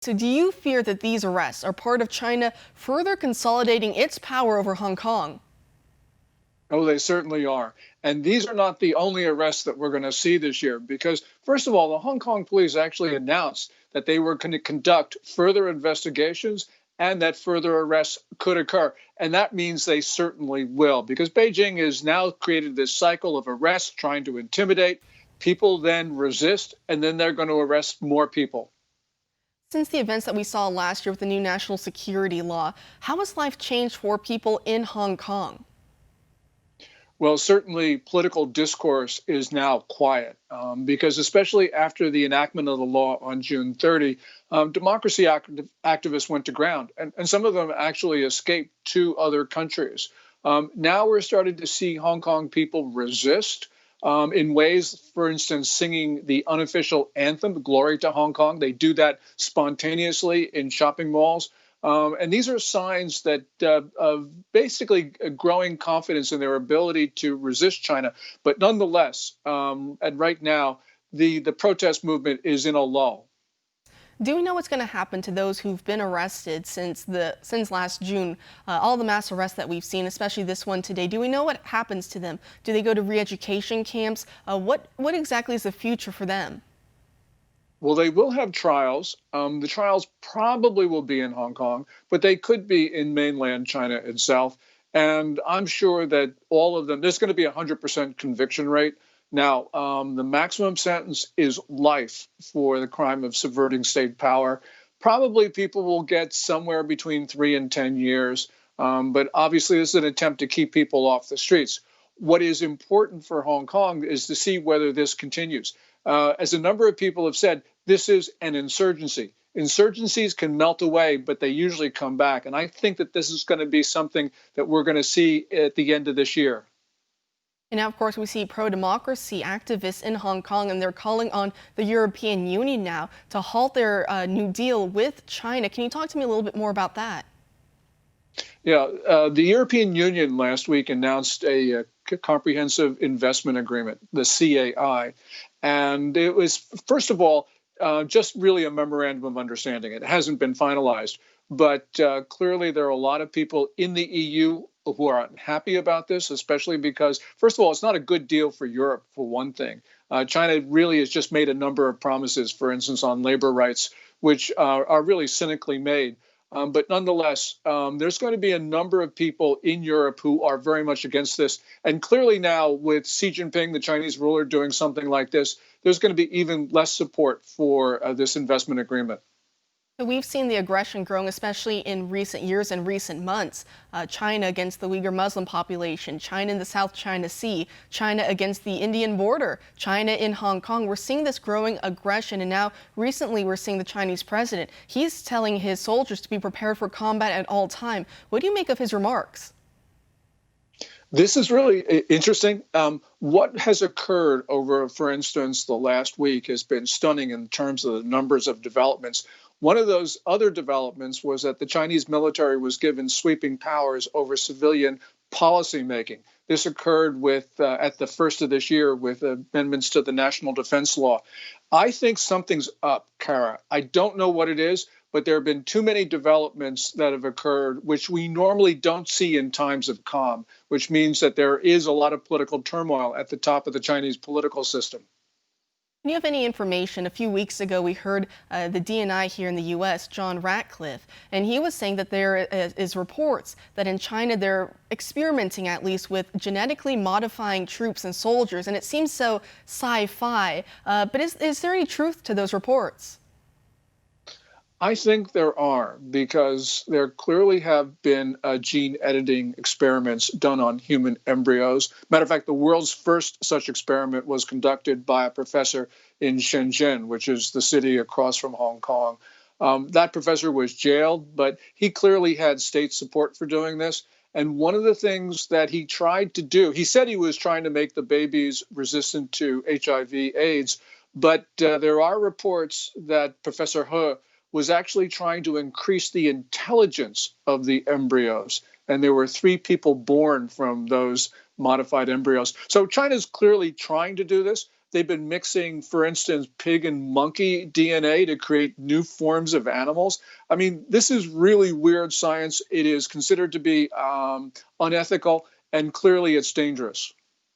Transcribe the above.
So do you fear that these arrests are part of China further consolidating its power over Hong Kong? Oh, they certainly are. And these are not the only arrests that we're going to see this year, because, first of all, the Hong Kong police actually announced that they were going to conduct further investigations and that further arrests could occur. And that means they certainly will, because Beijing has now created this cycle of arrests trying to intimidate. People then resist, and then they're going to arrest more people. Since the events that we saw last year with the new national security law, how has life changed for people in Hong Kong? Well, certainly political discourse is now quiet because, especially after the enactment of the law on June 30, democracy activists went to ground, and some of them actually escaped to other countries. Now we're starting to see Hong Kong people resist in ways, for instance, singing the unofficial anthem, Glory to Hong Kong. They do that spontaneously in shopping malls. And these are signs that of basically a growing confidence in their ability to resist China. But nonetheless, and right now, the protest movement is in a lull. Do we know what's going to happen to those who've been arrested since last June? All the mass arrests that we've seen, especially this one today. Do we know what happens to them? Do they go to re-education camps? What exactly is the future for them? Well, they will have trials. The trials probably will be in Hong Kong, but they could be in mainland China itself. And I'm sure that all of them, there's going to be a 100% conviction rate. Now, the maximum sentence is life for the crime of subverting state power. Probably people will get somewhere between 3 and 10 years. But obviously, this is an attempt to keep people off the streets. What is important for Hong Kong is to see whether this continues. As a number of people have said, this is an insurgency. Insurgencies can melt away, but they usually come back. And I think that this is going to be something that we're going to see at the end of this year. And now, of course, we see pro-democracy activists in Hong Kong, and they're calling on the European Union now to halt their New Deal with China. Can you talk to me a little bit more about that? Yeah, the European Union last week announced a comprehensive investment agreement, the CAI. And it was, first of all, just really a memorandum of understanding. It hasn't been finalized, but clearly there are a lot of people in the EU who are unhappy about this, especially because, first of all, it's not a good deal for Europe, for one thing. China really has just made a number of promises, for instance, on labor rights, which are really cynically made. But nonetheless, there's going to be a number of people in Europe who are very much against this. And clearly now, with Xi Jinping, the Chinese ruler, doing something like this, there's going to be even less support for this investment agreement. So we've seen the aggression growing, especially in recent years and recent months. China against the Uyghur Muslim population, China in the South China Sea, China against the Indian border, China in Hong Kong. We're seeing this growing aggression, and now recently we're seeing the Chinese president. He's telling his soldiers to be prepared for combat at all time. What do you make of his remarks? This is really interesting. What has occurred over, for instance, the last week has been stunning in terms of the numbers of developments. One of those other developments was that the Chinese military was given sweeping powers over civilian policymaking. This occurred at the first of this year with amendments to the National Defense Law. I think something's up, Kara. I don't know what it is, but there have been too many developments that have occurred, which we normally don't see in times of calm, which means that there is a lot of political turmoil at the top of the Chinese political system. Do you have any information? A few weeks ago, we heard the DNI here in the U.S., John Ratcliffe, and he was saying that there is reports that in China they're experimenting at least with genetically modifying troops and soldiers, and it seems so sci-fi. But is there any truth to those reports? I think there are, because there clearly have been gene editing experiments done on human embryos. Matter of fact, the world's first such experiment was conducted by a professor in Shenzhen, which is the city across from Hong Kong. That professor was jailed, but he clearly had state support for doing this. And one of the things that he tried to do, he said he was trying to make the babies resistant to HIV/AIDS, but there are reports that Professor He was actually trying to increase the intelligence of the embryos. And there were 3 people born from those modified embryos. So China's clearly trying to do this. they've been mixing, for instance, pig and monkey DNA to create new forms of animals. I mean, this is really weird science. It is considered to be unethical, and clearly it's dangerous.